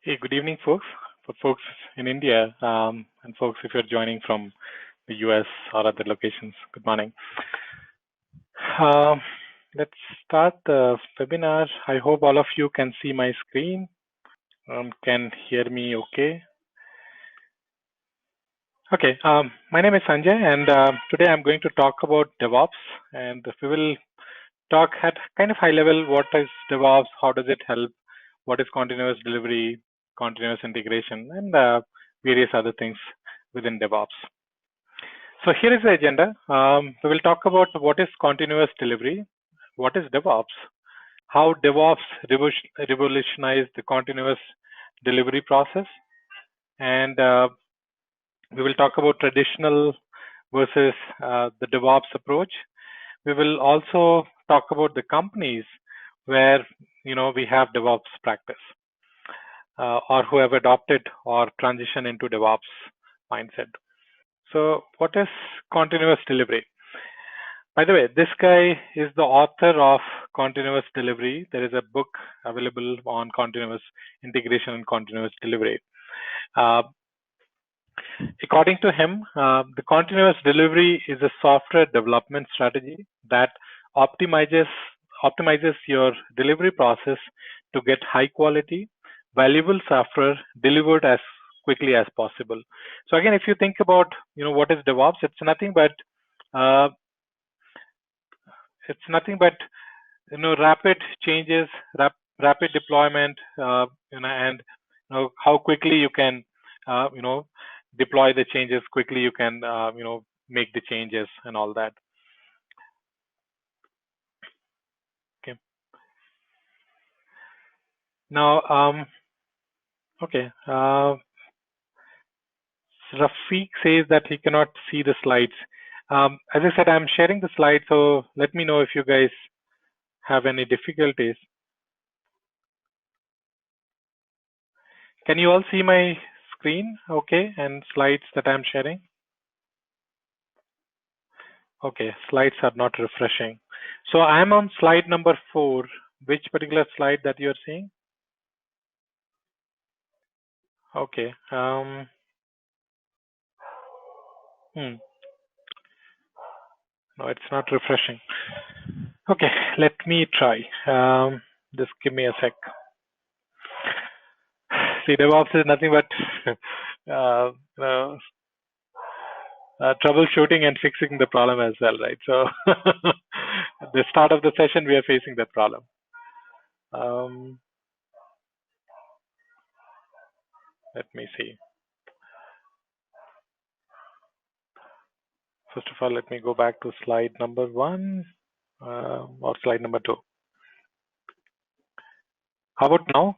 Hey, good evening, folks. For folks in India, and folks, if you're joining from the US or other locations, good morning. Um, let's start the webinar. I hope all of you can see my screen, can hear me okay. Okay, my name is Sanjay, and today I'm going to talk about DevOps, and we will talk at kind of high level. What is DevOps? How does it help? What is continuous delivery, continuous integration, and various other things within DevOps. So here is the agenda. We will talk about what is continuous delivery, what is DevOps, how DevOps revolutionized the continuous delivery process, and we will talk about traditional versus the DevOps approach. We will also talk about the companies where we have DevOps practice or who have adopted or transitioned into DevOps mindset. So what is continuous delivery? By the way, this guy is the author of Continuous Delivery. There is a book available on continuous integration and continuous delivery. According to him, the continuous delivery is a software development strategy that optimizes your delivery process to get high quality, valuable software delivered as quickly as possible. So again, if you think about what is DevOps, it's nothing but rapid changes, rapid deployment, and how quickly you can deploy the changes, quickly you can make the changes and all that. Okay. Now, okay. Rafiq says that he cannot see the slides. As I said, I'm sharing the slides, so let me know if you guys have any difficulties. Can you all see my screen okay, and slides that I'm sharing? Okay, slides are not refreshing. So I'm on slide number 4. Which particular slide that you're seeing? Okay. No, it's not refreshing. Okay, let me try. Just give me a sec. See, DevOps is nothing but troubleshooting and fixing the problem as well, right? So at the start of the session, we are facing that problem. Let me see. First of all, let me go back to slide number 1 or slide number 2. How about now?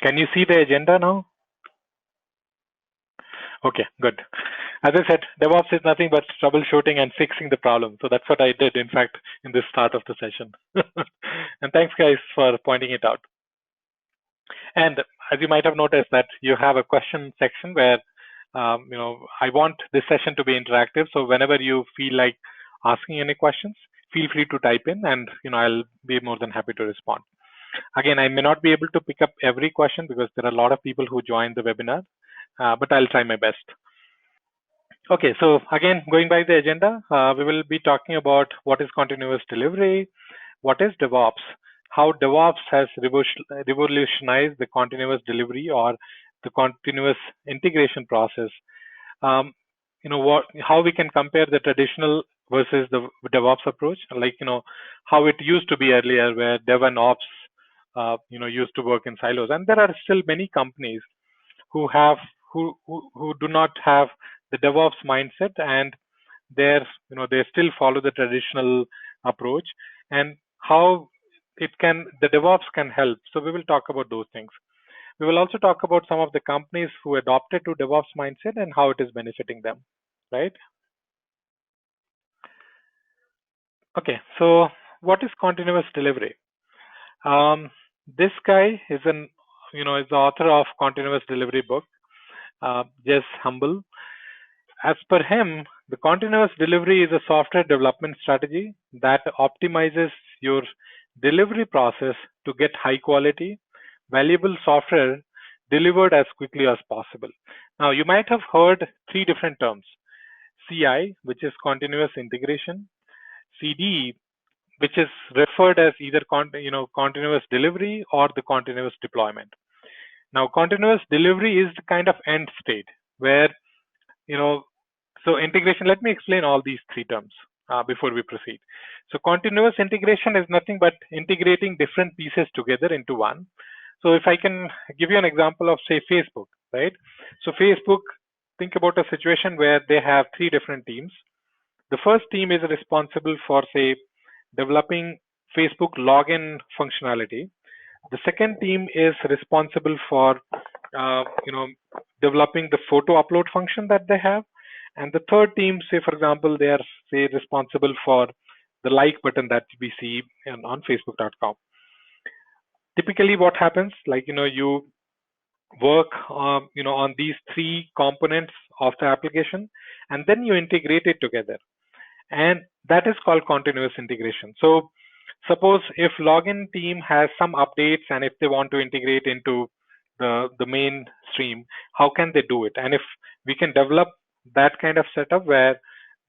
Can you see the agenda now? Okay, good. As I said, DevOps is nothing but troubleshooting and fixing the problem. So that's what I did, in fact, in this start of the session. And thanks, guys, for pointing it out. And as you might have noticed that you have a question section where, I want this session to be interactive. So whenever you feel like asking any questions, feel free to type in and, I'll be more than happy to respond. Again, I may not be able to pick up every question because there are a lot of people who join the webinar, but I'll try my best. Okay, so again, going by the agenda, we will be talking about what is continuous delivery, what is DevOps, how DevOps has revolutionized the continuous delivery or the continuous integration process. How we can compare the traditional versus the DevOps approach, like how it used to be earlier, where Dev and Ops used to work in silos, and there are still many companies who do not have the DevOps mindset, and they still follow the traditional approach, and how the DevOps can help. So we will talk about those things. We will also talk about some of the companies who adopted to DevOps mindset and how it is benefiting them, right? Okay, so what is continuous delivery? This guy is is the author of Continuous Delivery book, Jez Humble. As per him, the continuous delivery is a software development strategy that optimizes your delivery process to get high quality, valuable software delivered as quickly as possible. Now, you might have heard three different terms: CI, which is continuous integration; CD, which is referred as either continuous delivery or the continuous deployment. Now, continuous delivery is the kind of end state where so integration. Let me explain all these three terms before we proceed. So continuous integration is nothing but integrating different pieces together into one. So if I can give you an example of, say, Facebook, right? So Facebook, think about a situation where they have three different teams. The first team is responsible for, say, developing Facebook login functionality. The second team is responsible for, developing the photo upload function that they have. And the third team, say, for example, they are, say, responsible for the like button that we see on Facebook.com. Typically, what happens, you work, on these three components of the application, and then you integrate it together. And that is called continuous integration. So suppose if login team has some updates and if they want to integrate into the main stream, how can they do it? And if we can develop that kind of setup where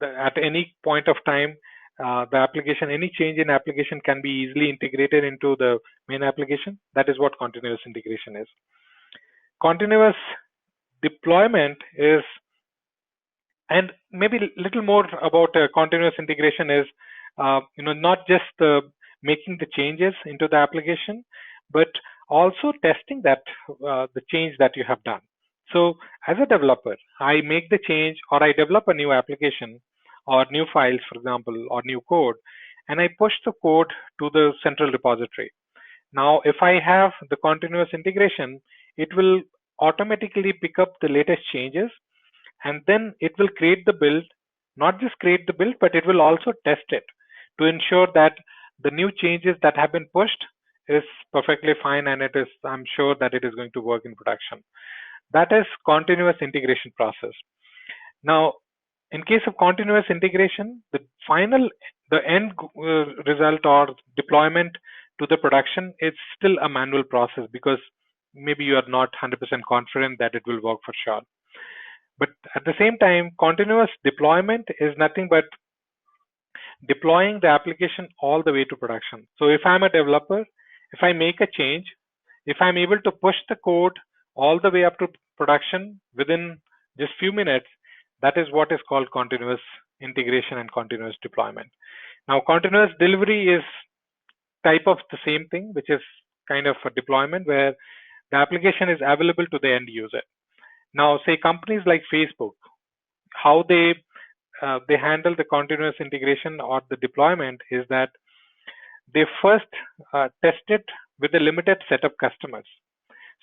at any point of time, the application, any change in application can be easily integrated into the main application, that is what continuous integration is. Continuous deployment is, and maybe a little more about continuous integration is, not just making the changes into the application, but also testing that the change that you have done. So as a developer, I make the change or I develop a new application or new files, for example, or new code, and I push the code to the central repository. Now, if I have the continuous integration, it will automatically pick up the latest changes, and then it will create the build, not just create the build, but it will also test it to ensure that the new changes that have been pushed is perfectly fine, and I'm sure that it is going to work in production. That is continuous integration process. Now, in case of continuous integration, the end result or deployment to the production is still a manual process, because maybe you are not 100% confident that it will work for sure. But at the same time, continuous deployment is nothing but deploying the application all the way to production. So if I'm a developer, if I make a change, if I'm able to push the code all the way up to production within just few minutes, that is what is called continuous integration and continuous deployment. Now, continuous delivery is type of the same thing, which is kind of a deployment where the application is available to the end user. Now, say companies like Facebook, how they handle the continuous integration or the deployment is that they first test it with a limited set of customers.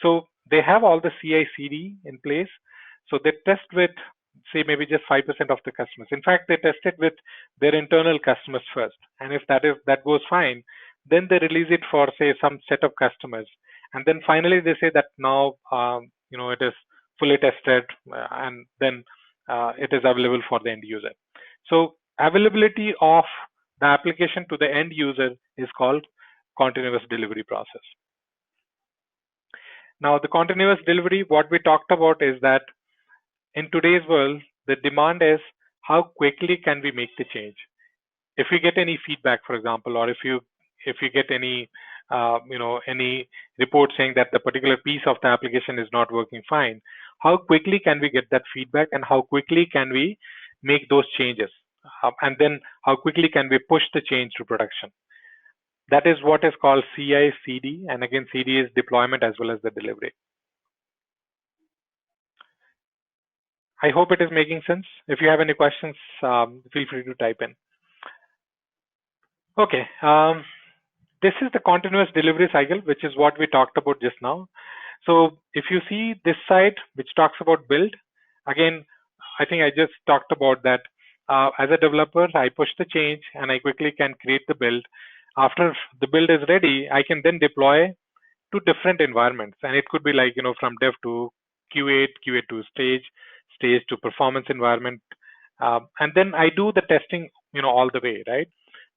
So they have all the CI/CD in place. So they test with, say, maybe just 5% of the customers. In fact, they test it with their internal customers first. And if that goes fine, then they release it for, say, some set of customers. And then finally they say that now, it is fully tested, and then it is available for the end user. So availability of the application to the end user is called continuous delivery process. Now, the continuous delivery, what we talked about is that in today's world, the demand is how quickly can we make the change. If we get any feedback, for example, or if you get any any report saying that the particular piece of the application is not working fine, how quickly can we get that feedback, and how quickly can we make those changes, and then how quickly can we push the change to production. That is what is called CI/CD, and again, CD is deployment as well as the delivery. I hope it is making sense. If you have any questions, feel free to type in. Okay, this is the continuous delivery cycle, which is what we talked about just now. So if you see this side, which talks about build, again, I think I just talked about that. As a developer, I push the change and I quickly can create the build. After the build is ready, I can then deploy to different environments. And it could be like, from dev to QA, QA to stage to performance environment. And then I do the testing, all the way, right?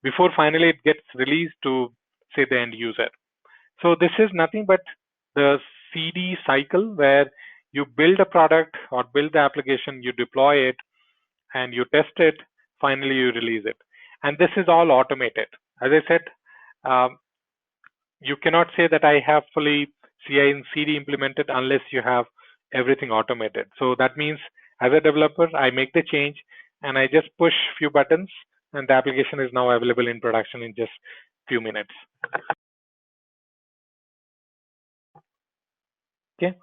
Before finally it gets released to, say, the end user. So this is nothing but the CD cycle where you build a product or build the application, you deploy it, and you test it, finally you release it. And this is all automated. As I said, um, you cannot say that I have fully CI and CD implemented unless you have everything automated. So that means as a developer, I make the change and I just push few buttons and the application is now available in production in just few minutes. Okay.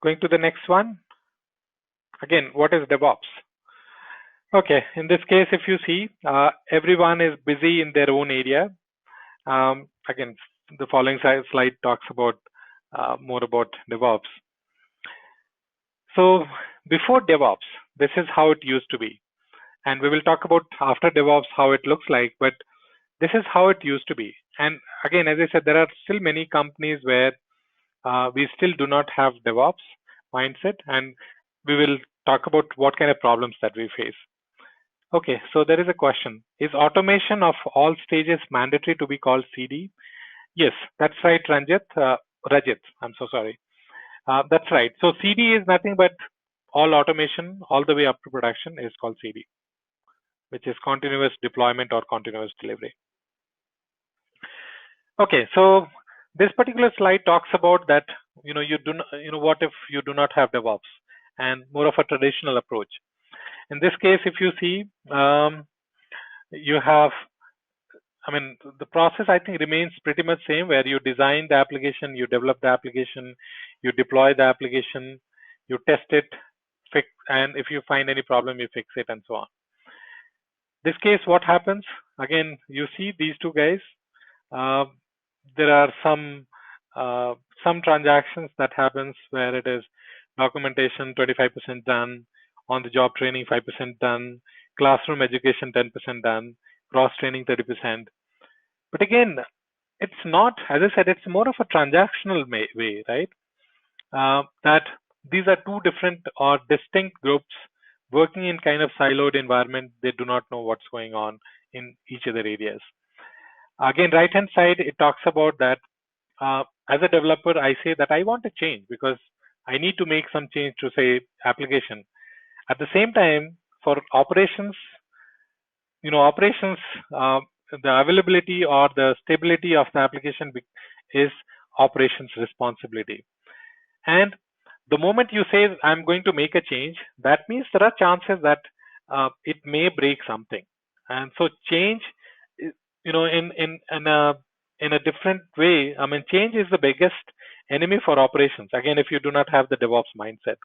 Going to the next one. Again, what is DevOps? Okay, in this case, if you see, everyone is busy in their own area. Again, the following slide talks about more about DevOps. So before DevOps, this is how it used to be. And we will talk about after DevOps how it looks like, but this is how it used to be. And again, as I said, there are still many companies where we still do not have DevOps mindset, and we will talk about what kind of problems that we face. Okay, so there is a question. Is automation of all stages mandatory to be called CD? Yes, that's right, Rajit, I'm so sorry. That's right. So CD is nothing but all automation all the way up to production is called CD, which is continuous deployment or continuous delivery. Okay, so this particular slide talks about that, what if you do not have DevOps and more of a traditional approach. In this case, if you see, you have, the process I think remains pretty much same where you design the application, you develop the application, you deploy the application, you test it, fix, and if you find any problem, you fix it and so on. This case, what happens? Again, you see these two guys. There are some transactions that happens where it is documentation 25% done, on the job training 5% done, classroom education 10% done, cross training 30%. But again, it's not, as I said, it's more of a transactional way, right? That these are two different or distinct groups working in kind of siloed environment. They do not know what's going on in each other areas. Again, right hand side, it talks about that as a developer, I say that I want to change because I need to make some change to say application. At the same time, for operations, the availability or the stability of the application is operations responsibility. And the moment you say I'm going to make a change, that means there are chances that it may break something. And so change, in a different way, change is the biggest enemy for operations. Again, if you do not have the DevOps mindset.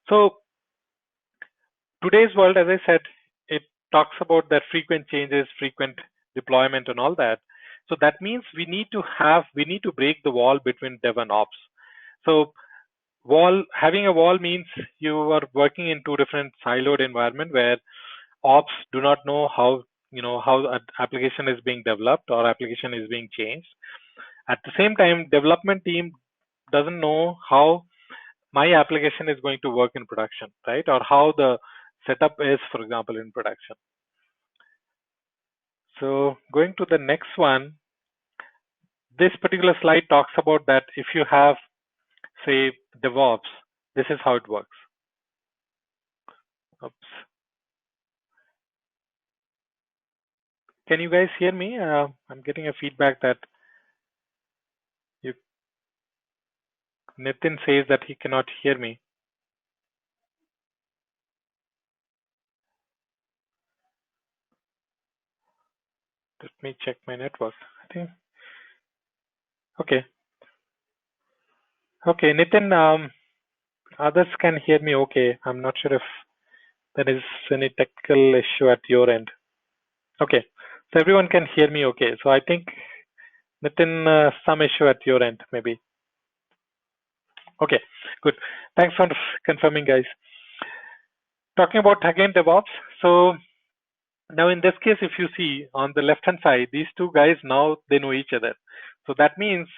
So today's world, as I said, it talks about that frequent changes, frequent deployment and all that. So that means we need to break the wall between dev and ops. So having a wall means you are working in two different siloed environment where ops do not know how an application is being developed or application is being changed. At the same time, development team doesn't know how my application is going to work in production, right? Or how the setup is, for example, in production. So going to the next one, this particular slide talks about that if you have, say, DevOps, this is how it works. Oops. Can you guys hear me? I'm getting a feedback that Nitin says that he cannot hear me. Let me check my network. I think. Okay. Okay, Nitin, others can hear me okay. I'm not sure if there is any technical issue at your end. Okay, so everyone can hear me okay. So I think, Nitin, some issue at your end, maybe. Okay, good. Thanks for confirming, guys. Talking about, again, DevOps. So now in this case, if you see on the left-hand side, these two guys, now they know each other. So that means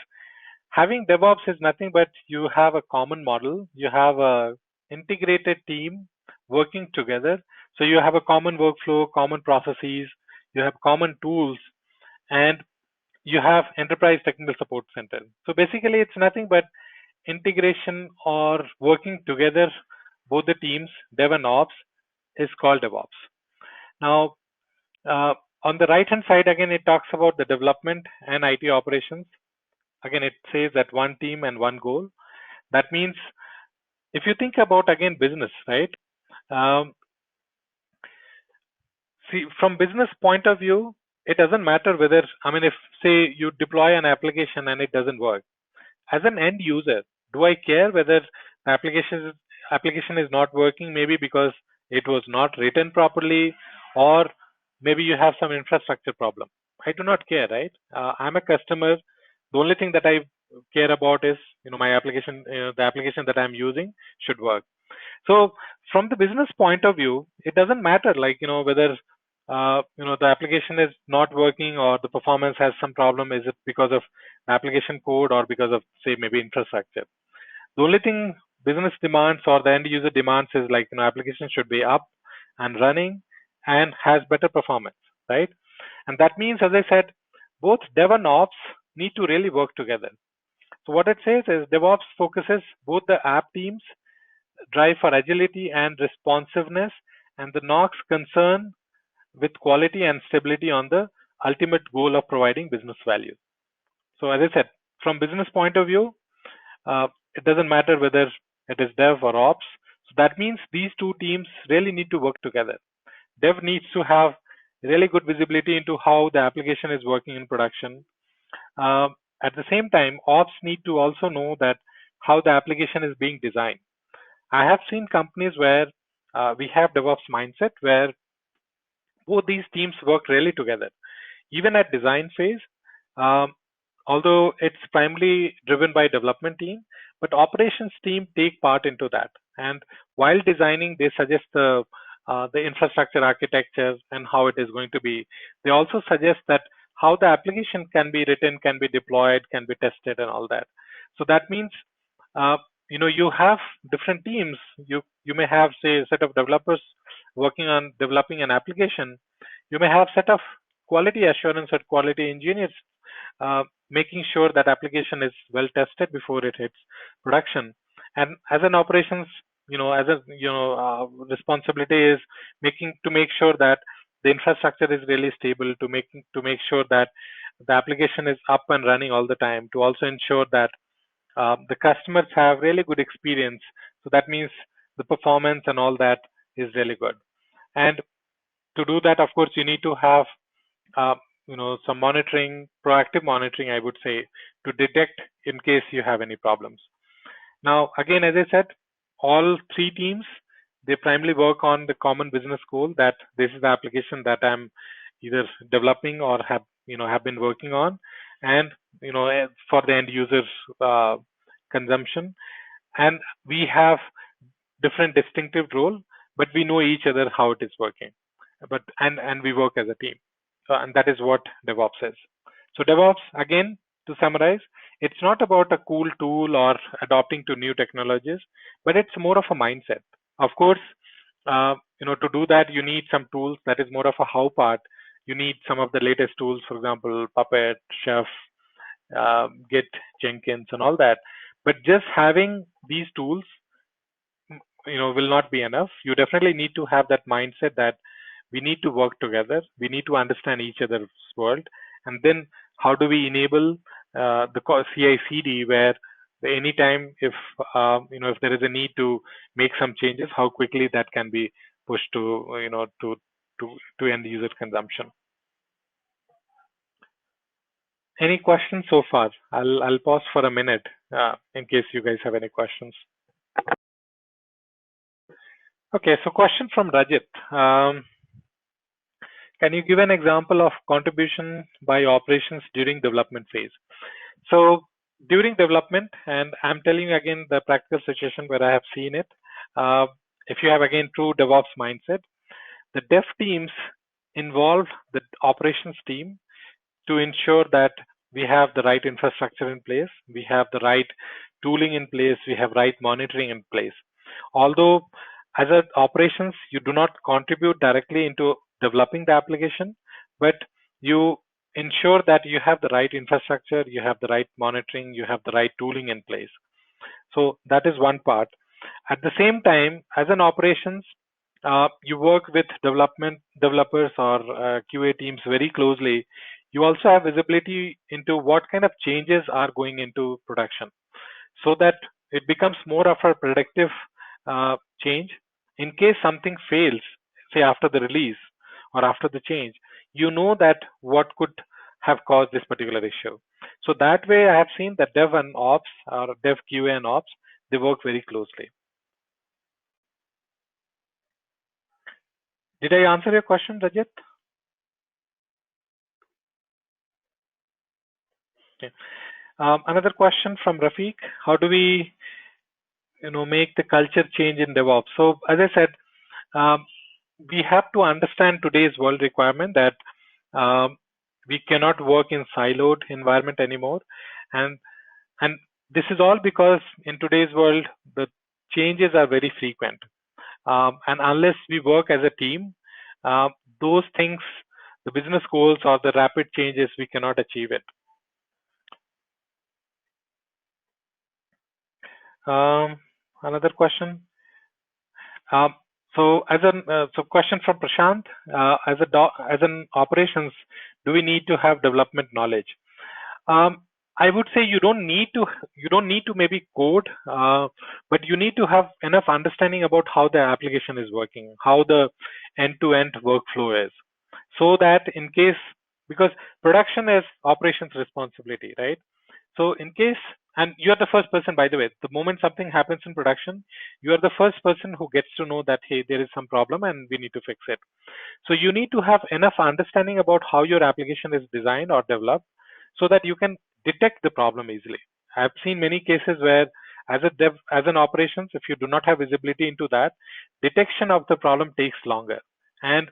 having DevOps is nothing but you have a common model, you have a integrated team working together. So you have a common workflow, common processes, you have common tools, and you have Enterprise Technical Support Center. So basically, it's nothing but integration or working together, both the teams, dev and ops, is called DevOps. Now, on the right-hand side, again, it talks about the development and IT operations. Again, it says that one team and one goal. That means if you think about, again, business, right? See, from business point of view, it doesn't matter whether, I mean, if say you deploy an application and it doesn't work, as an end user, do I care whether the application is not working, maybe because it was not written properly, or maybe you have some infrastructure problem? I do not care, right? I'm a customer. The only thing that I care about is, my application, the application that I'm using should work. So from the business point of view, it doesn't matter, like, whether the application is not working or the performance has some problem. Is it because of application code or because of, say, maybe infrastructure? The only thing business demands or the end user demands is, like, application should be up and running and has better performance, right? And that means, as I said, both dev and ops need to really work together. So what it says is DevOps focuses both the app teams, drive for agility and responsiveness, and the NOC's concern with quality and stability on the ultimate goal of providing business value. So as I said, from business point of view, it doesn't matter whether it is dev or ops. So that means these two teams really need to work together. Dev needs to have really good visibility into how the application is working in production. At the same time, ops need to also know that how the application is being designed. I have seen companies where we have DevOps mindset, where both these teams work really together. Even at design phase, although it's primarily driven by development team, but operations team take part into that. And while designing, they suggest the infrastructure architecture and how it is going to be. They also suggest that how the application can be written, can be deployed, can be tested, and all that. So that means, you have different teams. You may have, say, a set of developers working on developing an application. You may have set of quality assurance or quality engineers making sure that application is well tested before it hits production. And as an operations, responsibility is to make sure that the infrastructure is really stable, to make sure that the application is up and running all the time, to also ensure that the customers have really good experience. So that means the performance and all that is really good. And to do that, of course, you need to have some monitoring, proactive monitoring, I would say, to detect in case you have any problems. Now, again, as I said, all three teams, they primarily work on the common business goal, that this is the application that I'm either developing or have been working on, and for the end users consumption. And we have different distinctive role, but we know each other how it is working. And we work as a team. And that is what DevOps is. So DevOps, again, to summarize, it's not about a cool tool or adopting to new technologies, but it's more of a mindset. Of course, to do that, you need some tools. That is more of a how part. You need some of the latest tools, for example, Puppet, Chef, Git, Jenkins, and all that. But just having these tools, will not be enough. You definitely need to have that mindset that we need to work together. We need to understand each other's world. And then how do we enable the CI/CD, where anytime if there is a need to make some changes, how quickly that can be pushed to end user consumption. Any questions so far? I'll pause for a minute in case you guys have any questions. Okay, so question from Rajit. Can you give an example of contribution by operations during development phase? So during development, and I'm telling you again the practical situation where I have seen it. If you have again true DevOps mindset, the dev teams involve the operations team to ensure that we have the right infrastructure in place, we have the right tooling in place, we have right monitoring in place. Although as an operations, you do not contribute directly into developing the application, but you ensure that you have the right infrastructure, you have the right monitoring, you have the right tooling in place. So that is one part. At the same time, as an operations, you work with developers or QA teams very closely. You also have visibility into what kind of changes are going into production, so that it becomes more of a predictive change. In case something fails, say after the release or after the change, you know that what could have caused this particular issue. So that way, I have seen that dev and ops, or dev QA and ops, they work very closely. Did I answer your question, Rajat? Okay. Another question from Rafiq: how do we, make the culture change in DevOps? So as I said, um, we have to understand today's world requirement that we cannot work in siloed environment anymore, and and this is all because in today's world the changes are very frequent, and unless we work as a team, uh, those things, the business goals or the rapid changes, we cannot achieve it. Another question. Um, so question from Prashant. As an operations, do we need to have development knowledge? Um, I would say you don't need to maybe code, but you need to have enough understanding about how the application is working, how the end-to-end workflow is, so that in case, because production is operations responsibility, right? So in case, and you are the first person, by the way, the moment something happens in production, you are the first person who gets to know that, hey, there is some problem and we need to fix it. So you need to have enough understanding about how your application is designed or developed, so that you can detect the problem easily. I've seen many cases where, as an operations, if you do not have visibility into that, detection of the problem takes longer. And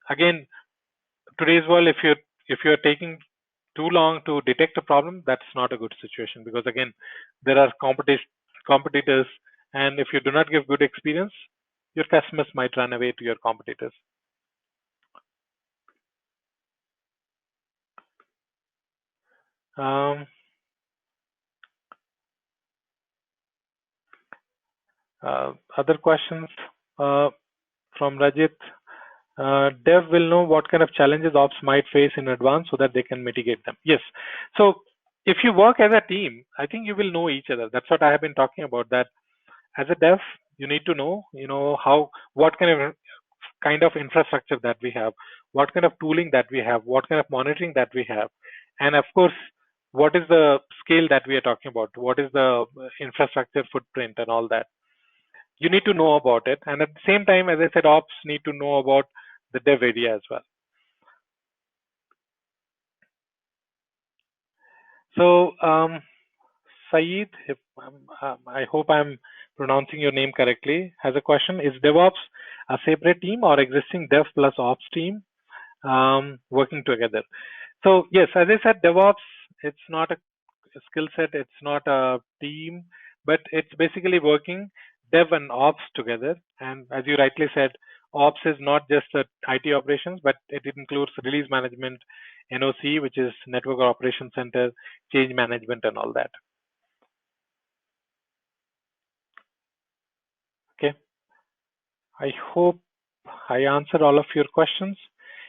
again, today's world, if you're taking too long to detect a problem, that's not a good situation, because again, there are competitors, and if you do not give good experience, your customers might run away to your competitors. Um, Other questions uh, from Rajit. Dev will know what kind of challenges ops might face in advance so that they can mitigate them. Yes. So if you work as a team, I think you will know each other. That's what I have been talking about. That as a dev, you need to know, what kind of infrastructure that we have, what kind of tooling that we have, what kind of monitoring that we have, and of course, what is the scale that we are talking about, what is the infrastructure footprint and all that. You need to know about it, and at the same time, as I said, ops need to know about the dev area as well. So, Saeed, if I hope I'm pronouncing your name correctly, has a question: is DevOps a separate team or existing dev plus ops team working together? So yes, as I said, DevOps, it's not a skill set, it's not a team, but it's basically working dev and ops together. And as you rightly said, ops is not just the IT operations, but it includes release management, NOC, which is Network Operations Center, change management, and all that. Okay. I hope I answered all of your questions.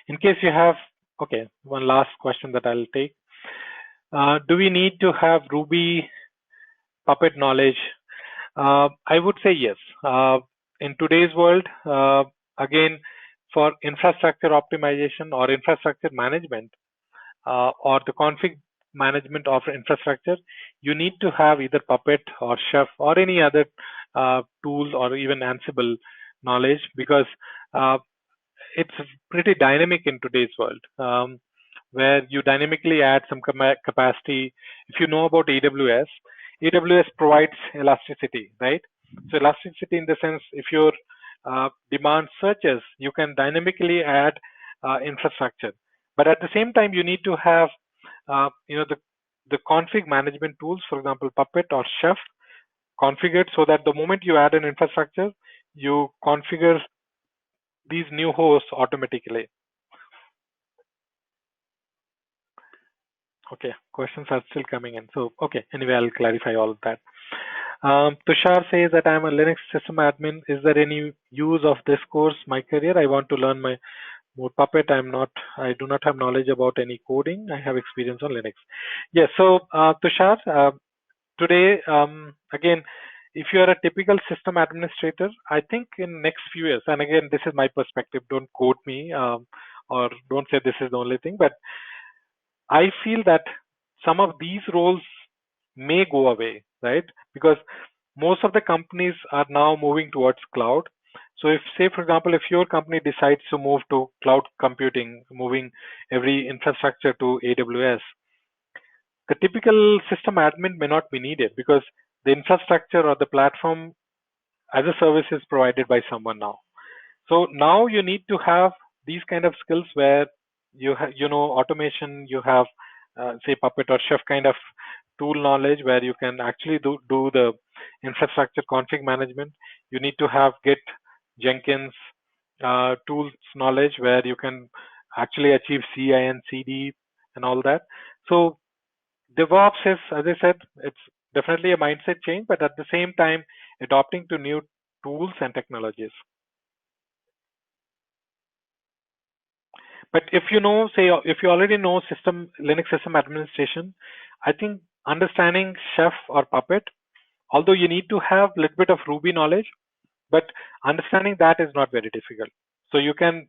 In case you have, okay, one last question that I'll take. Do we need to have Ruby Puppet knowledge? I would say yes. In today's world, again, for infrastructure optimization or infrastructure management, or the config management of infrastructure, you need to have either Puppet or Chef or any other tools, or even Ansible knowledge, because uh, it's pretty dynamic in today's world, where you dynamically add some capacity. If you know about AWS, AWS provides elasticity, right? So elasticity in the sense, if your demand searches, you can dynamically add infrastructure. But at the same time, you need to have, the config management tools, for example, Puppet or Chef, configured so that the moment you add an infrastructure, you configure these new hosts automatically. Okay, questions are still coming in. So, okay, anyway, I'll clarify all of that. Tushar says that I'm a Linux system admin. Is there any use of this course, my career? I want to learn more Puppet. I do not have knowledge about any coding. I have experience on Linux. Yes, so Tushar, today, again, if you are a typical system administrator, I think in next few years, and again, this is my perspective, don't quote me, or don't say this is the only thing, but I feel that some of these roles may go away, right? Because most of the companies are now moving towards cloud. So if, say, for example, if your company decides to move to cloud computing, moving every infrastructure to AWS, the typical system admin may not be needed because the infrastructure or the platform as a service is provided by someone now. So now you need to have these kind of skills where you have, automation, you have, say, Puppet or Chef kind of tool knowledge where you can actually do the infrastructure config management. You need to have Git, Jenkins, tools knowledge where you can actually achieve CI and CD and all that. So DevOps is, as I said, it's definitely a mindset change, but at the same time, adopting to new tools and technologies. But if you know, say, if you already know Linux system administration, I think understanding Chef or Puppet, although you need to have a little bit of Ruby knowledge, but understanding that is not very difficult. So you can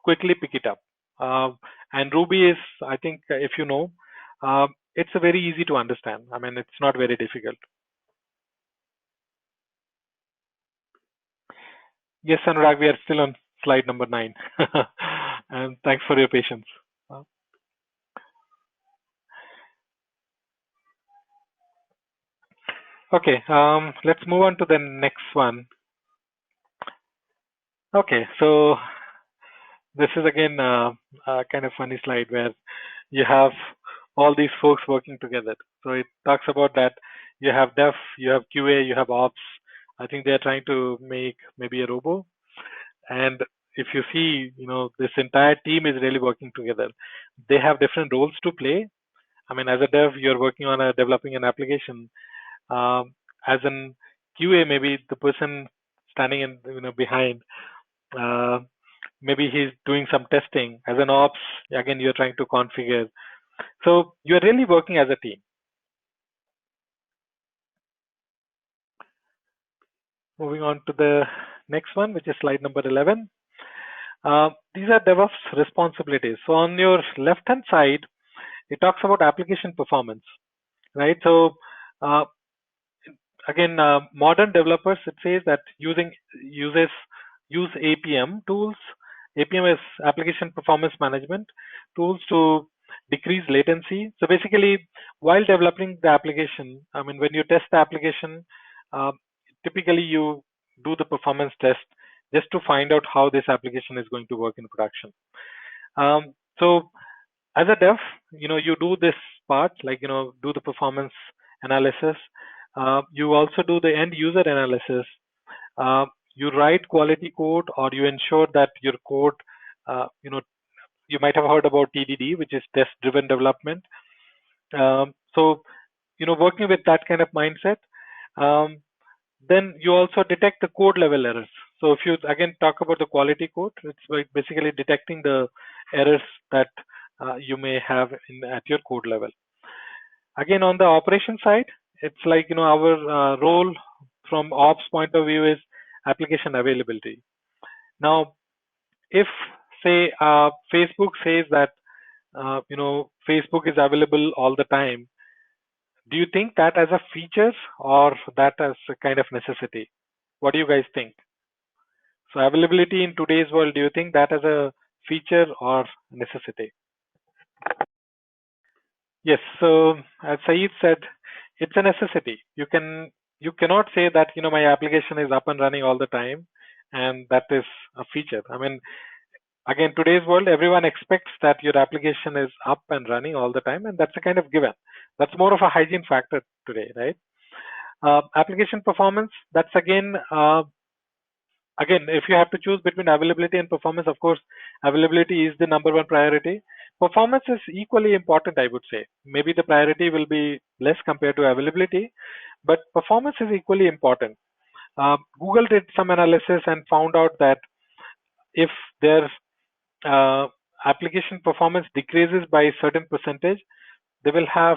quickly pick it up. And Ruby is, I think, if you know, it's a very easy to understand. I mean, it's not very difficult. Yes, Anurag, we are still on slide number 9. And thanks for your patience. Okay, let's move on to the next one. Okay, so this is again a kind of funny slide where you have all these folks working together. So it talks about that you have dev, you have QA, you have ops. I think they're trying to make maybe a robo. And if you see, this entire team is really working together. They have different roles to play. I mean, as a dev, you're working on developing an application. As an QA, maybe the person standing in, behind, uh, maybe he's doing some testing. As an ops, again, you're trying to configure. So you're really working as a team. Moving on to the next one, which is slide number 11. These are DevOps responsibilities. So on your left-hand side, it talks about application performance, right? So uh, again, modern developers, it says that use APM tools. APM is application performance management tools to decrease latency. So basically, while developing the application, I mean, when you test the application, uh, typically you do the performance test just to find out how this application is going to work in production. So as a dev, you do this part, like, do the performance analysis. You also do the end user analysis. You write quality code, or you ensure that your code, you might have heard about TDD, which is test driven development. So, working with that kind of mindset, then you also detect the code level errors. So if you again talk about the quality code, it's like basically detecting the errors that you may have at your code level. Again, on the operation side, it's like, our role from ops point of view is application availability. Now, if, say, Facebook says that Facebook is available all the time, do you think that as a feature or that as a kind of necessity? What do you guys think? So availability in today's world, do you think that as a feature or necessity? Yes. So as Saeed said, it's a necessity. You cannot say that, my application is up and running all the time and that is a feature. I mean, again, today's world, everyone expects that your application is up and running all the time, and that's a kind of given. That's more of a hygiene factor today, right? Application performance, that's again Again, if you have to choose between availability and performance, of course, availability is the number one priority. Performance is equally important, I would say. Maybe the priority will be less compared to availability, but performance is equally important. Google did some analysis and found out that if their uh, application performance decreases by a certain percentage, they will have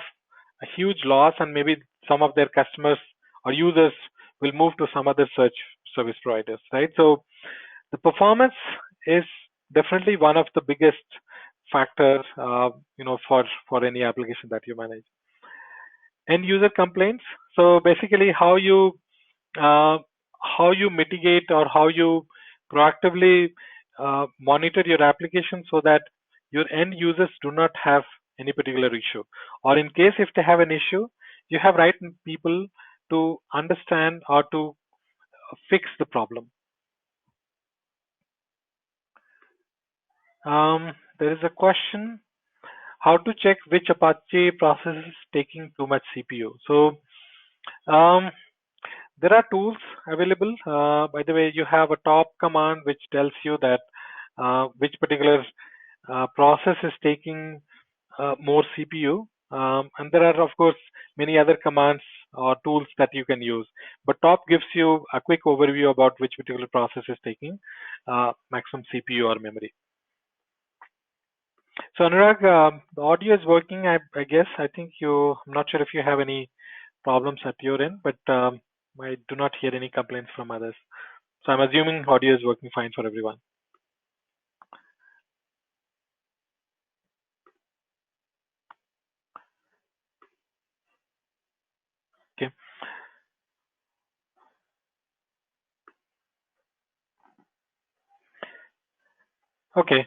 a huge loss, and maybe some of their customers or users will move to some other search service providers, right? So the performance is definitely one of the biggest factors, for any application that you manage. End user complaints. So basically, uh, how you mitigate or how you proactively monitor your application so that your end users do not have any particular issue, or in case if they have an issue, you have right people to understand or to fix the problem. There is a question: how to check which Apache process is taking too much CPU? So um, there are tools available. By the way, you have a top command which tells you that which particular process is taking more CPU. And there are, of course, many other commands or tools that you can use. But top gives you a quick overview about which particular process is taking maximum CPU or memory. So Anurag, the audio is working, I guess. I'm not sure if you have any problems at your end, but I do not hear any complaints from others. So I'm assuming audio is working fine for everyone. Okay. Okay.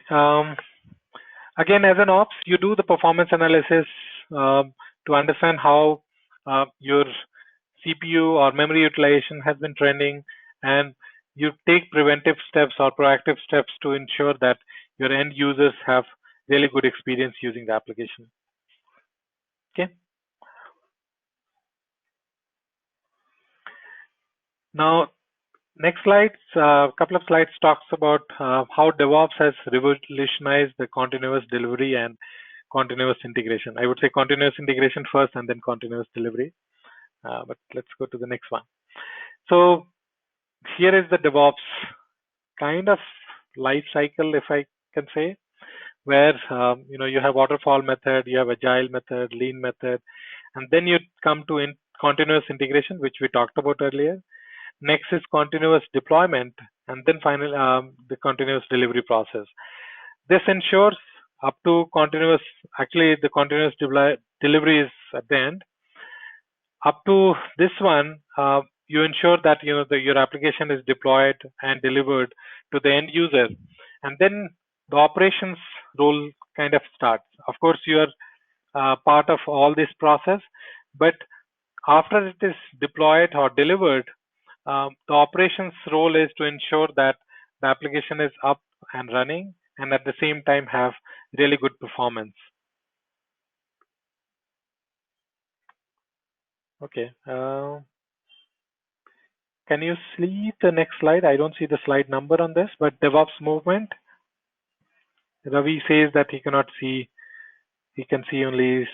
Again, as an ops, you do the performance analysis to understand how your CPU or memory utilization has been trending, and you take preventive steps or proactive steps to ensure that your end users have really good experience using the application. Okay. Now, next slides, a couple of slides talks about how DevOps has revolutionized the continuous delivery and continuous integration. I would say continuous integration first and then continuous delivery. But let's go to the next one. So here is the DevOps kind of life cycle, if I can say, where you have waterfall method, you have agile method, lean method, and then you come to continuous integration, which we talked about earlier. Next is continuous deployment, and then final the continuous delivery process. This ensures up to continuous. Actually, the continuous delivery is at the end. Up to this one, you ensure that your application is deployed and delivered to the end user, and then the operations role kind of starts. Of course, you are part of all this process, but after it is deployed or delivered, the operations role is to ensure that the application is up and running, and at the same time have really good performance. Okay. Can you see the next slide? I don't see the slide number on this, but DevOps Movement. Ravi says that he cannot see. He can see only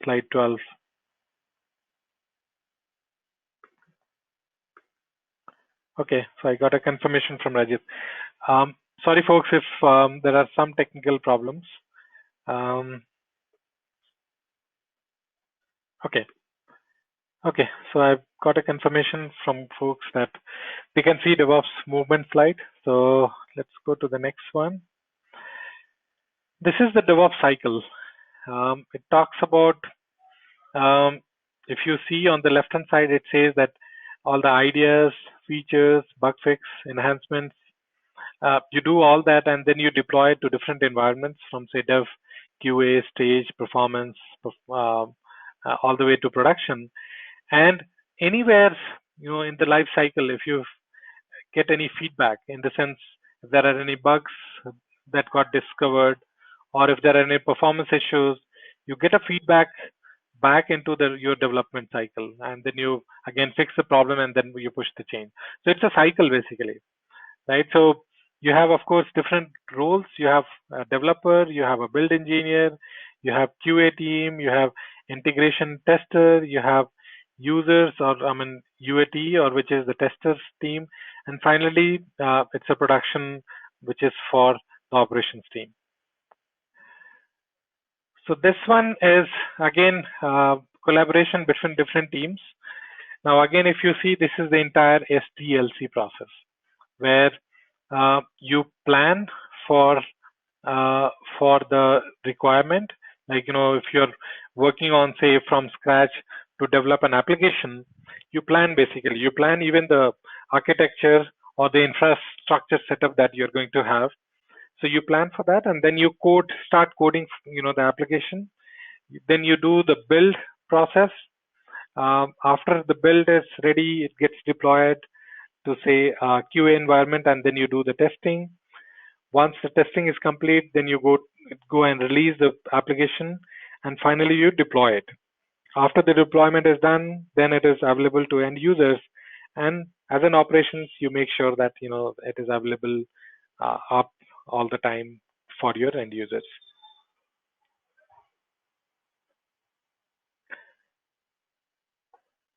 slide 12. Okay, so I got a confirmation from Rajit. Sorry, folks, if there are some technical problems. Okay. Okay, so I've got a confirmation from folks that they can see DevOps Movement slide. So let's go to the next one. This is the DevOps Cycle. It talks about, if you see on the left-hand side, it says that all the ideas, features, bug fix, enhancements, you do all that and then you deploy it to different environments from say dev, QA, stage, performance, all the way to production. And anywhere, in the life cycle, if you get any feedback, in the sense if there are any bugs that got discovered, or if there are any performance issues, you get a feedback back into your development cycle, and then you again fix the problem, and then you push the change. So it's a cycle basically, right? So you have, of course, different roles. You have a developer, you have a build engineer, you have QA team, you have integration tester, you have users, or UAT, or which is the testers team, and finally it's a production, which is for the operations team. So this one is again collaboration between different teams. Now again, if you see, this is the entire SDLC process, where you plan for the requirement. Like, if you're working on, say, from scratch to develop an application, you plan basically. You plan even the architecture or the infrastructure setup that you're going to have. So you plan for that, and then you start coding, the application. Then you do the build process. After the build is ready, it gets deployed to, say, QA environment, and then you do the testing. Once the testing is complete, then you go and release the application, and finally you deploy it. After the deployment is done, then it is available to end users, and as an operations, you make sure that it is available up all the time for your end users.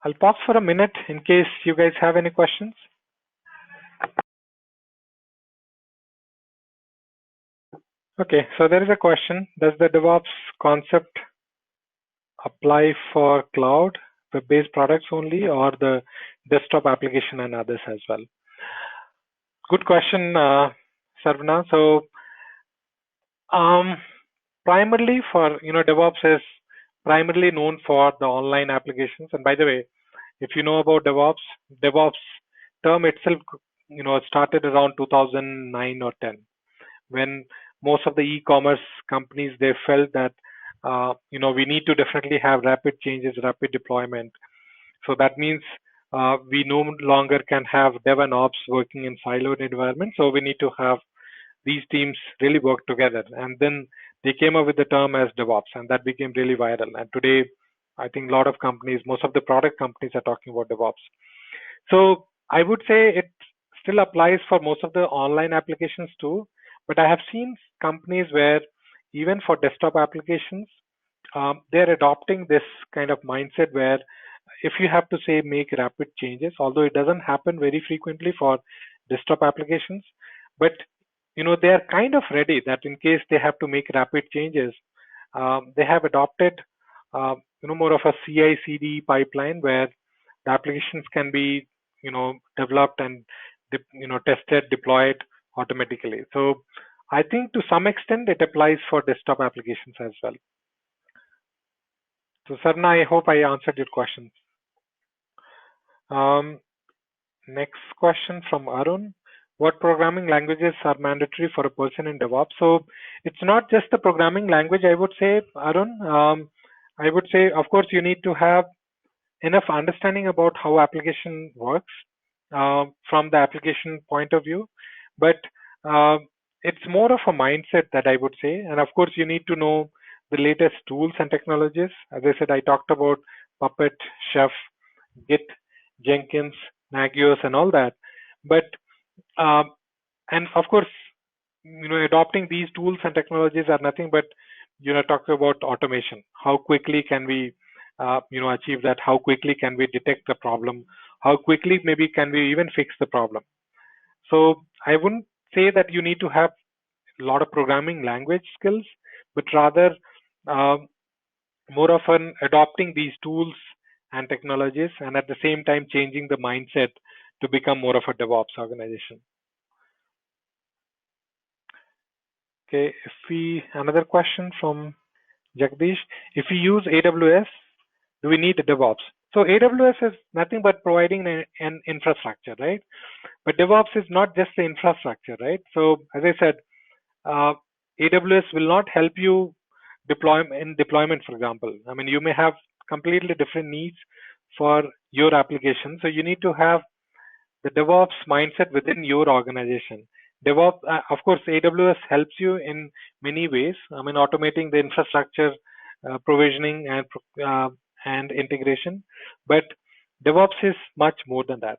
I'll pause for a minute in case you guys have any questions. Okay, so there is a question. Does the DevOps concept apply for cloud, web-based products only, or the desktop application and others as well? Good question, Sarvana. So primarily for, DevOps is primarily known for the online applications. And by the way, if you know about DevOps term itself, started around 2009 or 10, when most of the e-commerce companies, they felt that we need to definitely have rapid changes, rapid deployment. So that means we no longer can have dev and ops working in siloed environments. So we need to have these teams really work together. And then they came up with the term as DevOps, and that became really viral. And today, I think a lot of companies, most of the product companies, are talking about DevOps. So I would say it still applies for most of the online applications too. But I have seen companies where even for desktop applications, they're adopting this kind of mindset where if you have to, say, make rapid changes, although it doesn't happen very frequently for desktop applications, but they are kind of ready that in case they have to make rapid changes, they have adopted more of a CI/CD pipeline where the applications can be developed and tested, deployed automatically. So I think to some extent it applies for desktop applications as well. So Sarna, I hope I answered your question. Next question from Arun. What programming languages are mandatory for a person in DevOps? So it's not just the programming language, I would say, Arun. I would say, of course, you need to have enough understanding about how application works from the application point of view. But it's more of a mindset that I would say. And of course, you need to know the latest tools and technologies. As I said, I talked about Puppet, Chef, Git, Jenkins, Nagios, and all that. But and of course, adopting these tools and technologies are nothing but talking about automation. How quickly can we achieve that? How quickly can we detect the problem? How quickly maybe can we even fix the problem? So I wouldn't say that you need to have a lot of programming language skills, but rather more of an adopting these tools and technologies, and at the same time changing the mindset to become more of a DevOps organization. Okay, another question from Jagdish. If we use AWS, do we need a DevOps? So AWS is nothing but providing an infrastructure, right? But DevOps is not just the infrastructure, right? So as I said, AWS will not help you deployment, for example. I mean, you may have completely different needs for your application. So you need to have the DevOps mindset within your organization. DevOps, of course, AWS helps you in many ways. I mean, automating the infrastructure provisioning, and integration. But DevOps is much more than that.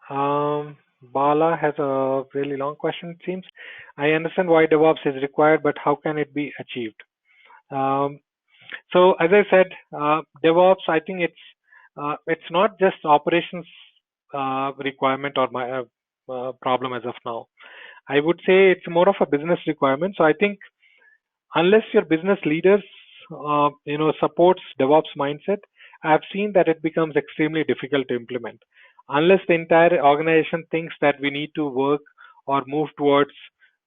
Bala has a really long question, it seems. I understand why DevOps is required, but how can it be achieved? So as I said, DevOps, I think it's not just operations requirement or my problem as of now. I would say it's more of a business requirement. So I think unless your business leaders, supports DevOps mindset, I've seen that it becomes extremely difficult to implement. Unless the entire organization thinks that we need to work or move towards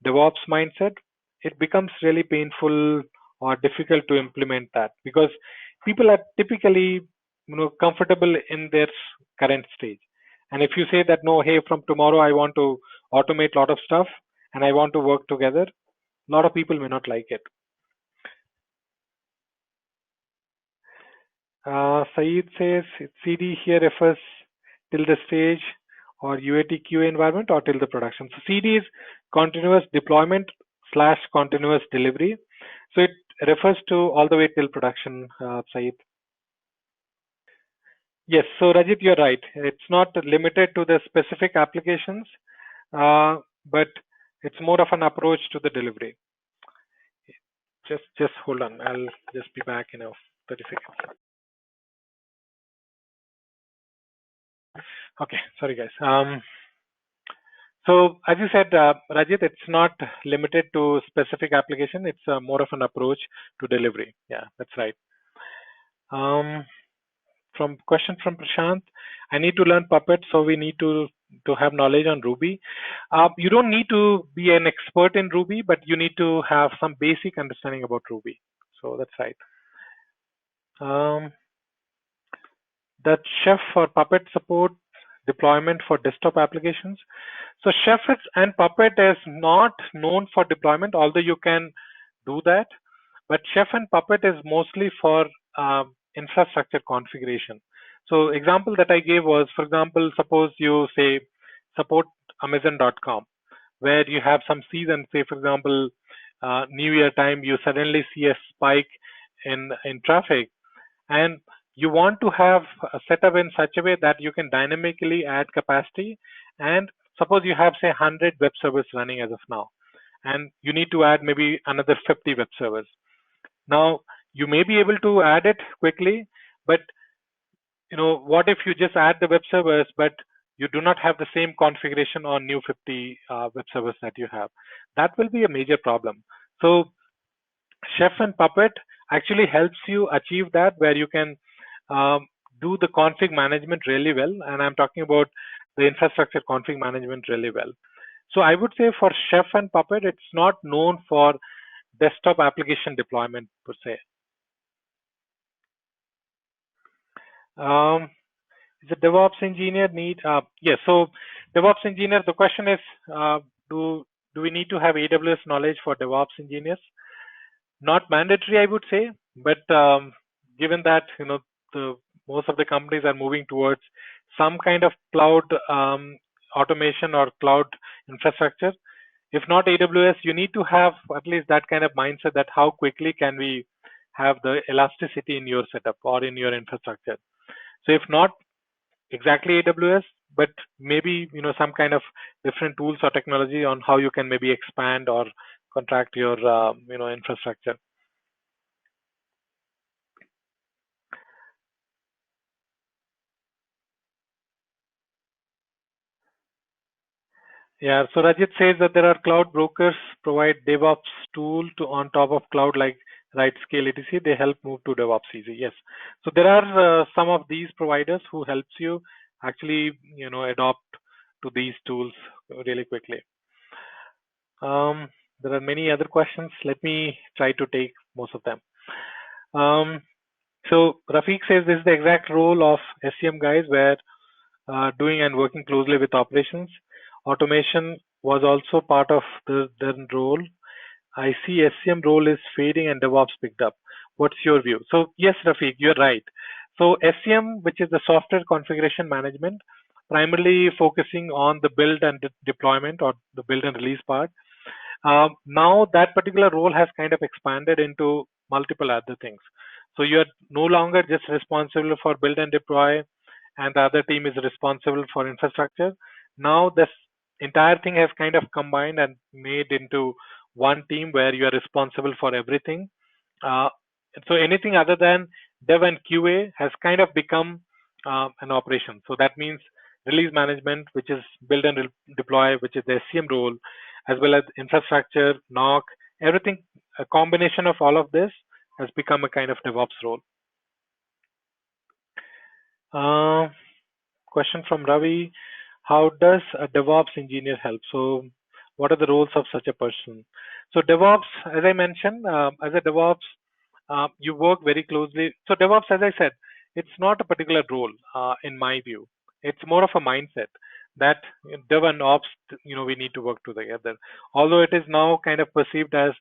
DevOps mindset, it becomes really painful or difficult to implement that because people are typically, comfortable in their current stage. And if you say that no, hey, from tomorrow I want to automate a lot of stuff and I want to work together, a lot of people may not like it. Saeed says CD here refers till the stage or UAT QA environment or till the production. So CD is continuous deployment / continuous delivery. So it refers to all the way till production, Saeed. Yes, so Rajit, you're right. It's not limited to the specific applications, but it's more of an approach to the delivery. Just hold on. I'll just be back in 30 seconds. Okay, sorry guys. So as you said, Rajit, it's not limited to specific application. It's more of an approach to delivery. Yeah, that's right. From question from Prashant, I need to learn Puppet, so we need to have knowledge on Ruby. You don't need to be an expert in Ruby, but you need to have some basic understanding about Ruby. So that's right. That Chef or Puppet support deployment for desktop applications. So Chef and Puppet is not known for deployment, although you can do that. But Chef and Puppet is mostly for infrastructure configuration. So example that I gave was, for example, suppose you say support Amazon.com, where you have some season, say for example, New Year time, you suddenly see a spike in traffic, and you want to have a setup in such a way that you can dynamically add capacity. And suppose you have say 100 web servers running as of now, and you need to add maybe another 50 web servers. Now you may be able to add it quickly, but what if you just add the web servers, but you do not have the same configuration on new 50 web servers that you have? That will be a major problem. So Chef and Puppet actually helps you achieve that, where you can do the config management really well. And I'm talking about the infrastructure config management really well. So I would say for Chef and Puppet, it's not known for desktop application deployment per se. Is a DevOps engineer need? Yes. So DevOps engineer, the question is, do we need to have AWS knowledge for DevOps engineers? Not mandatory, I would say, but given that most of the companies are moving towards some kind of cloud automation or cloud infrastructure, if not AWS, you need to have at least that kind of mindset that how quickly can we have the elasticity in your setup or in your infrastructure. So if not exactly AWS, but maybe some kind of different tools or technology on how you can maybe expand or contract your infrastructure. Yeah, so Rajit says that there are cloud brokers provide DevOps tool on top of cloud like RightScale etc. They help move to DevOps easy. Yes, so there are some of these providers who helps you actually adopt to these tools really quickly. There are many other questions. Let me try to take most of them. So Rafiq says this is the exact role of SCM guys, where doing and working closely with operations. Automation was also part of their role. I see SCM role is fading and DevOps picked up. What's your view? So yes, Rafiq, you're right. So SCM, which is the software configuration management, primarily focusing on the build and deployment or the build and release part. Now that particular role has kind of expanded into multiple other things. So you're no longer just responsible for build and deploy, and the other team is responsible for infrastructure. Now this entire thing has kind of combined and made into one team where you are responsible for everything. Uh, so anything other than dev and QA has kind of become an operation. So that means release management, which is build and deploy, which is the SCM role, as well as infrastructure, NOC, everything, a combination of all of this has become a kind of DevOps role. Question from Ravi, how does a DevOps engineer help? So what are the roles of such a person? So DevOps, as I mentioned, as a DevOps, you work very closely. So DevOps, as I said, it's not a particular role in my view. It's more of a mindset that Dev and Ops, we need to work together. Although it is now kind of perceived as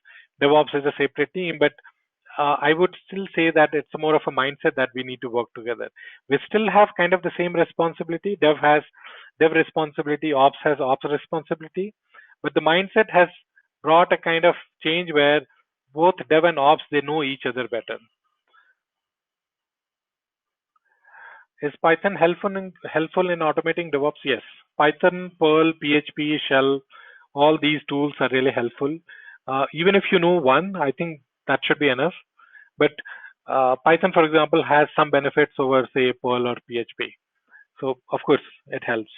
DevOps is a separate team, but I would still say that it's more of a mindset that we need to work together. We still have kind of the same responsibility. Dev has dev responsibility, Ops has Ops responsibility, but the mindset has brought a kind of change where both Dev and Ops, they know each other better. Is Python helpful in automating DevOps? Yes. Python, Perl, PHP, Shell, all these tools are really helpful. Even if you know one, I think that should be enough. But Python, for example, has some benefits over, say, Perl or PHP. So, of course, it helps.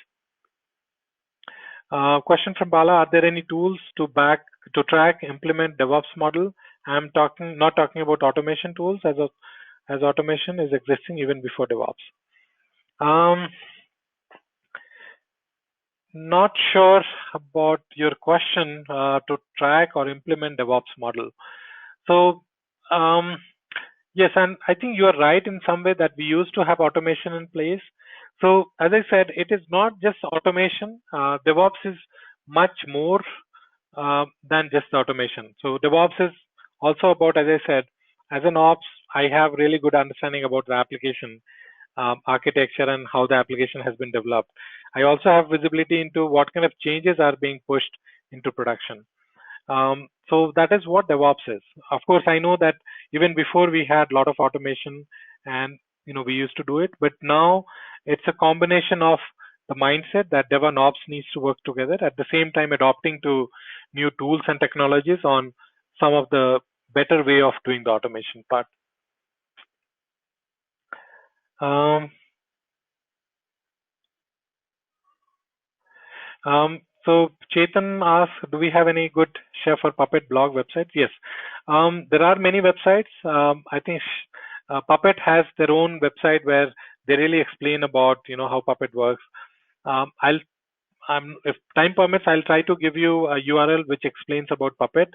Question from Bala: are there any tools to track, implement DevOps model? I'm not talking about automation tools, as automation is existing even before DevOps. Not sure about your question to track or implement DevOps model. So yes, and I think you are right in some way that we used to have automation in place. So as I said, it is not just automation. DevOps is much more than just automation. So DevOps is also about, as I said, as an ops, I have really good understanding about the application architecture and how the application has been developed. I also have visibility into what kind of changes are being pushed into production. So that is what DevOps is. Of course, I know that even before we had a lot of automation and we used to do it, but now it's a combination of the mindset that Dev and Ops needs to work together, at the same time adopting to new tools and technologies on some of the better way of doing the automation part. So Chetan asks, do we have any good Chef or Puppet blog websites? Yes, there are many websites. I think Puppet has their own website where they really explain about how Puppet works. If time permits, I'll try to give you a URL which explains about Puppet.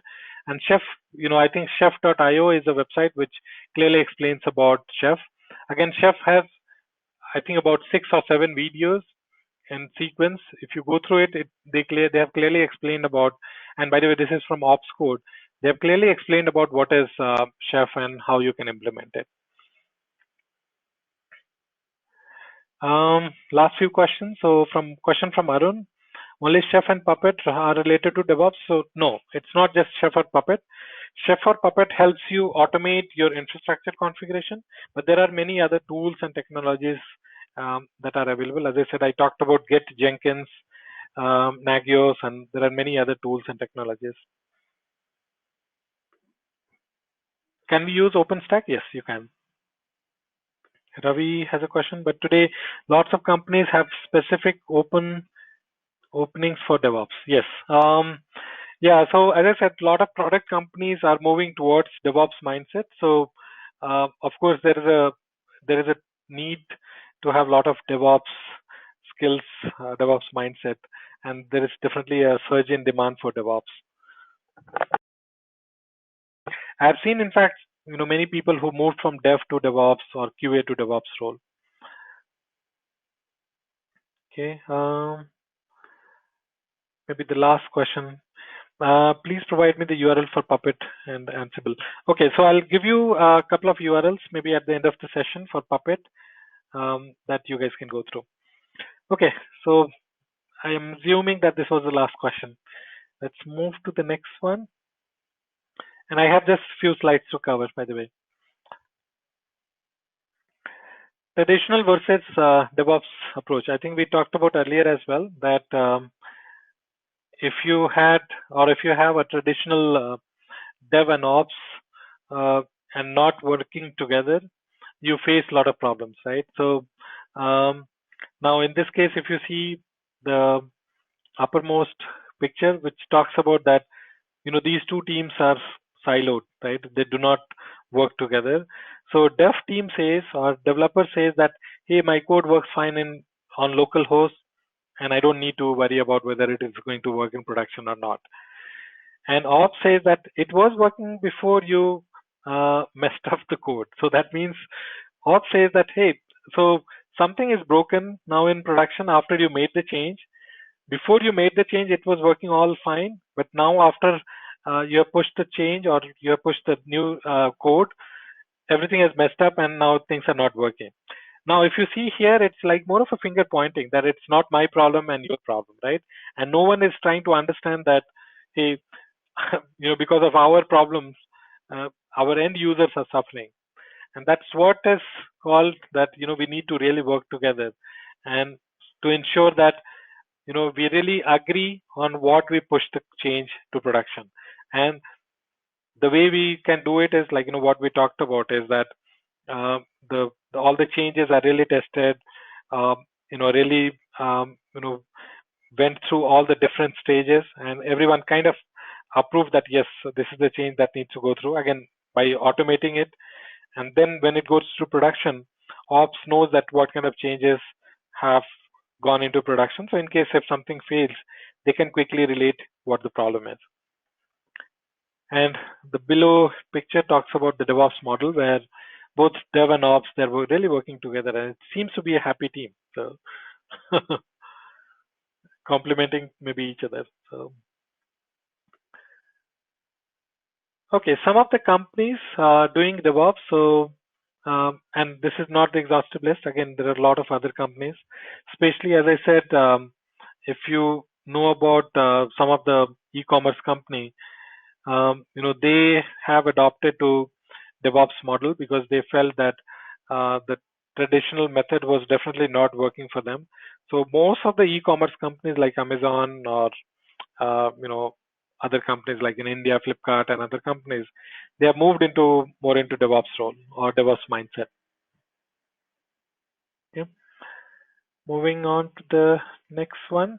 And Chef, I think chef.io is a website which clearly explains about Chef. Again, Chef has, I think, about 6 or 7 videos in sequence. If you go through it, they have clearly explained about, and by the way, this is from Ops Code. They have clearly explained about what is Chef and how you can implement it. Last few questions. So question from Arun. Only Chef and Puppet are related to DevOps. So no, it's not just Chef or Puppet. Chef or Puppet helps you automate your infrastructure configuration, but there are many other tools and technologies that are available. As I said, I talked about Git, Jenkins, Nagios, and there are many other tools and technologies. Can we use OpenStack? Yes, you can. Ravi has a question, but today lots of companies have specific openings for DevOps. Yes. Yeah. So as I said, a lot of product companies are moving towards DevOps mindset. So of course there is a need to have a lot of DevOps skills, DevOps mindset, and there is definitely a surge in demand for DevOps. I've seen, in fact, many people who moved from Dev to DevOps or QA to DevOps role. Okay. Maybe the last question. Please provide me the URL for Puppet and Ansible. Okay, so I'll give you a couple of URLs maybe at the end of the session for Puppet that you guys can go through. Okay, so I am assuming that this was the last question. let's move to the next one. And I have just few slides to cover, by the way. Traditional versus DevOps approach. I think we talked about earlier as well that if you have a traditional dev and ops and not working together, you face a lot of problems, right? So now in this case, if you see the uppermost picture, which talks about that, these two teams are siloed, right? They do not work together. So dev team says, or developer says that, hey, my code works fine on local host, and I don't need to worry about whether it is going to work in production or not. And ops says that it was working before you messed up the code. So that means ops says that, hey, so something is broken now in production after you made the change. Before you made the change, it was working all fine, but now after you have pushed the change or you have pushed the new code, everything is messed up and now things are not working. Now, if you see here, it's like more of a finger pointing that it's not my problem and your problem, right? And no one is trying to understand that, hey, because of our problems, our end users are suffering. And that's what is called that, we need to really work together and to ensure that, we really agree on what we push the change to production. And the way we can do it is like, what we talked about is that all the changes are really tested, really, went through all the different stages and everyone kind of approved that, yes, this is the change that needs to go through again by automating it. And then when it goes to production, ops knows that what kind of changes have gone into production. So in case if something fails, they can quickly relate what the problem is. And the below picture talks about the DevOps model where both dev and ops, they're really working together and it seems to be a happy team. So complementing maybe each other. So okay, some of the companies are doing DevOps. So and this is not the exhaustive list. Again, there are a lot of other companies, especially as I said, if you know about some of the e-commerce company, they have adopted to DevOps model because they felt that the traditional method was definitely not working for them. So most of the e-commerce companies like Amazon or other companies like in India, Flipkart and other companies, they have moved more into DevOps role or DevOps mindset. Okay. Moving on to the next one.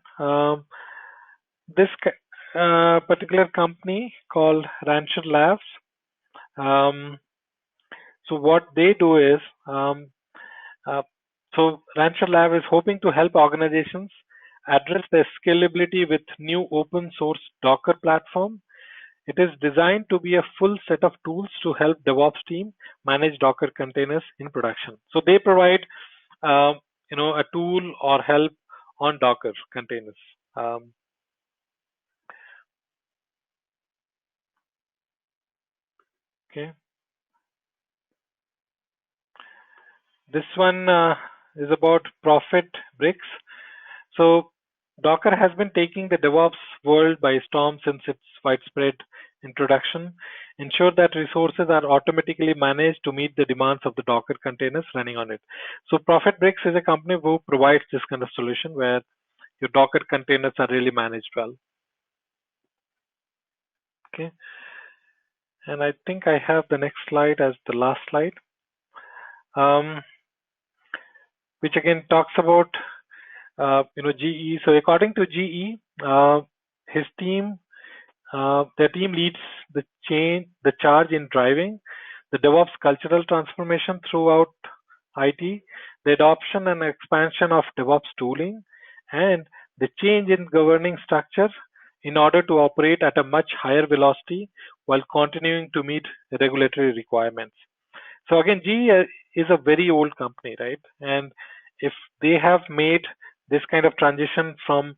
This particular company called Rancher Labs. So what they do is, so Rancher Lab is hoping to help organizations address their scalability with new open source Docker platform. It is designed to be a full set of tools to help DevOps team manage Docker containers in production. So they provide, a tool or help on Docker containers. Okay. This one is about Profit Bricks. So Docker has been taking the DevOps world by storm since its widespread introduction. Ensure that resources are automatically managed to meet the demands of the Docker containers running on it. So Profit Bricks is a company who provides this kind of solution where your Docker containers are really managed well. Okay. And I think I have the next slide as the last slide, which again talks about GE. So according to GE, his team, their team leads the charge in driving the DevOps cultural transformation throughout IT, the adoption and expansion of DevOps tooling, and the change in governing structure in order to operate at a much higher velocity while continuing to meet regulatory requirements. So again, GE is a very old company, right? And if they have made this kind of transition from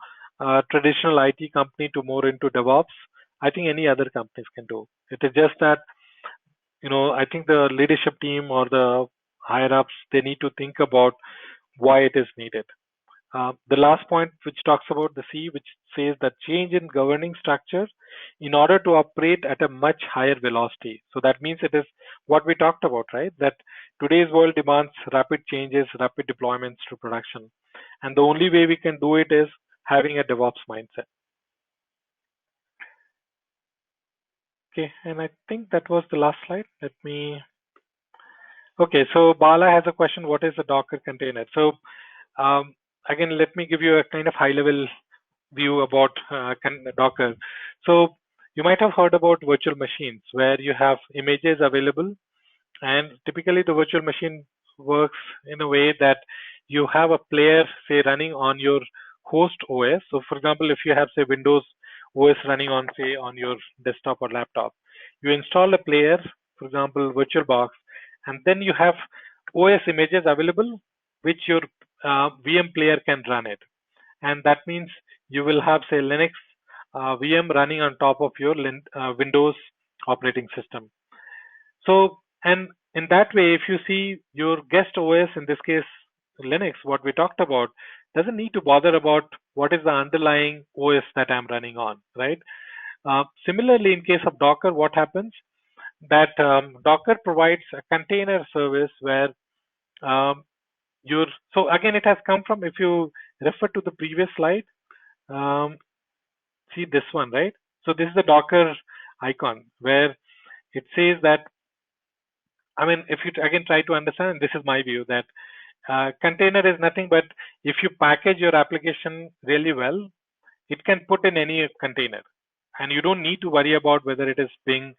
traditional IT company to more into DevOps, I think any other companies can do. It is just that, I think the leadership team or the higher ups, they need to think about why it is needed. the last point, which talks about the C, which says that change in governing structure in order to operate at a much higher velocity. So that means it is what we talked about, right? That today's world demands rapid changes, rapid deployments to production. And the only way we can do it is having a DevOps mindset. Okay, and I think that was the last slide. Okay, so Bala has a question, what is a Docker container? So again, let me give you a kind of high level view about Docker. So you might have heard about virtual machines where you have images available, and typically the virtual machine works in a way that you have a player, say, running on your host OS. So for example, if you have, say, Windows OS running on, say, on your desktop or laptop, you install a player, for example, VirtualBox, and then you have OS images available which your VM player can run it. And that means you will have, say, Linux VM running on top of your Windows operating system. So, and in that way, if you see your guest OS, in this case Linux, what we talked about, doesn't need to bother about what is the underlying OS that I'm running on, right? Similarly, in case of Docker, what happens? That Docker provides a container service where so again, it has come from, if you refer to the previous slide, see this one, right? So this is the Docker icon where it says that, I mean, if you again try to understand, this is my view, that container is nothing but if you package your application really well, it can put in any container. And you don't need to worry about whether it is being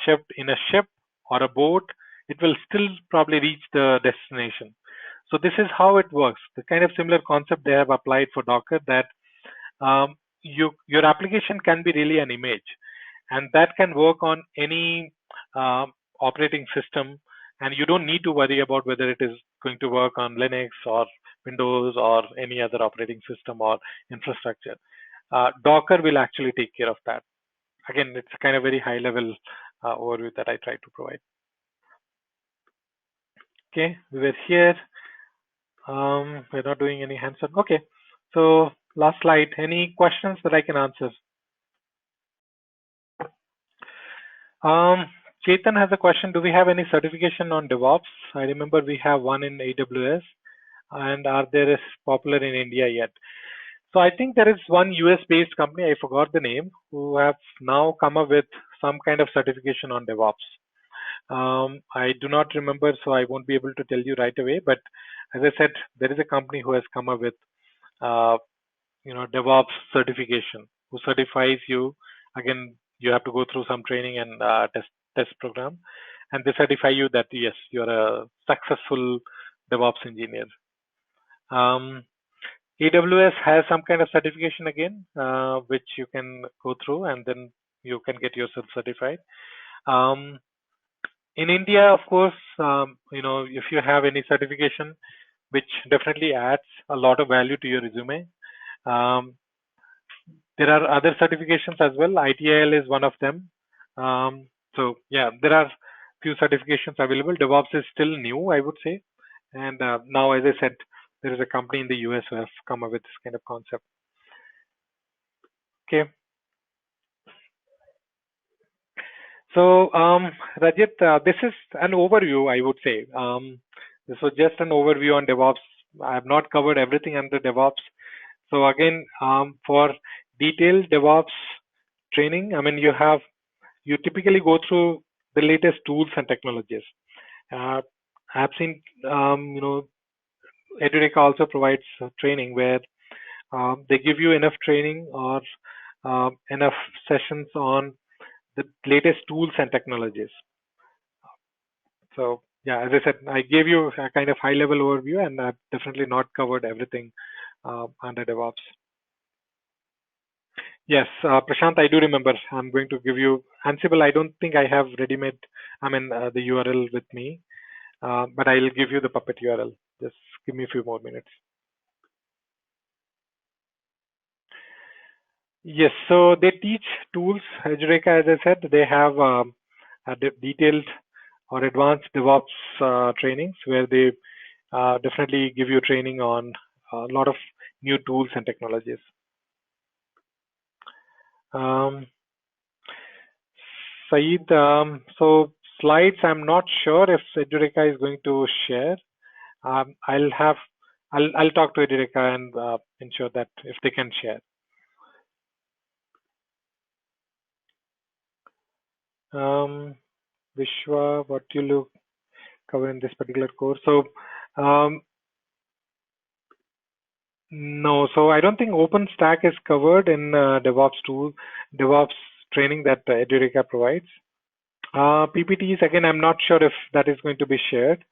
shipped in a ship or a boat. It will still probably reach the destination. So this is how it works. The kind of similar concept they have applied for Docker, that your application can be really an image, and that can work on any operating system, and you don't need to worry about whether it is going to work on Linux or Windows or any other operating system or infrastructure. Docker will actually take care of that. Again, it's a kind of very high level overview that I try to provide. Okay, we were here. We're not doing any hands-on. Okay, so last slide. Any questions that I can answer? Chetan has a question. Do we have any certification on DevOps? I remember we have one in AWS, and are they popular in India yet? So I think there is one US-based company, I forgot the name, who have now come up with some kind of certification on DevOps. I do not remember, so I won't be able to tell you right away. But as I said, there is a company who has come up with, DevOps certification, who certifies you. Again, you have to go through some training and test program, and they certify you that yes, you're a successful DevOps engineer. AWS has some kind of certification again, which you can go through, and then you can get yourself certified. In India, of course, if you have any certification, which definitely adds a lot of value to your resume. There are other certifications as well. ITIL is one of them. So yeah, there are few certifications available. DevOps is still new, I would say. And now, as I said, there is a company in the US who has come up with this kind of concept. Okay. So Rajit, this is an overview, I would say. This was just an overview on DevOps. I have not covered everything under DevOps. So again, for detailed DevOps training, I mean, you typically go through the latest tools and technologies. I've seen, Edureka also provides training where they give you enough training or enough sessions on the latest tools and technologies. So yeah, as I said, I gave you a kind of high level overview, and I've definitely not covered everything under DevOps. Yes, Prashant, I do remember. I'm going to give you Ansible. I don't think I have ready-made, the URL with me, but I'll give you the Puppet URL. Just give me a few more minutes. Yes, so they teach tools. Edureka, as I said, they have a detailed or advanced DevOps trainings where they definitely give you training on a lot of new tools and technologies. Saeed, so slides, I'm not sure if Edureka is going to share. I'll talk to Edureka and ensure that if they can share. Vishwa, what you look cover in this particular course? So no, so I don't think OpenStack is covered in DevOps training that Edureka provides. PPTs, again, I'm not sure if that is going to be shared.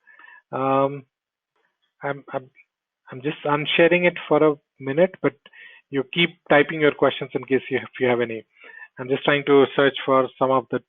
I'm sharing it for a minute, but you keep typing your questions in case if you have any. I'm just trying to search for some of the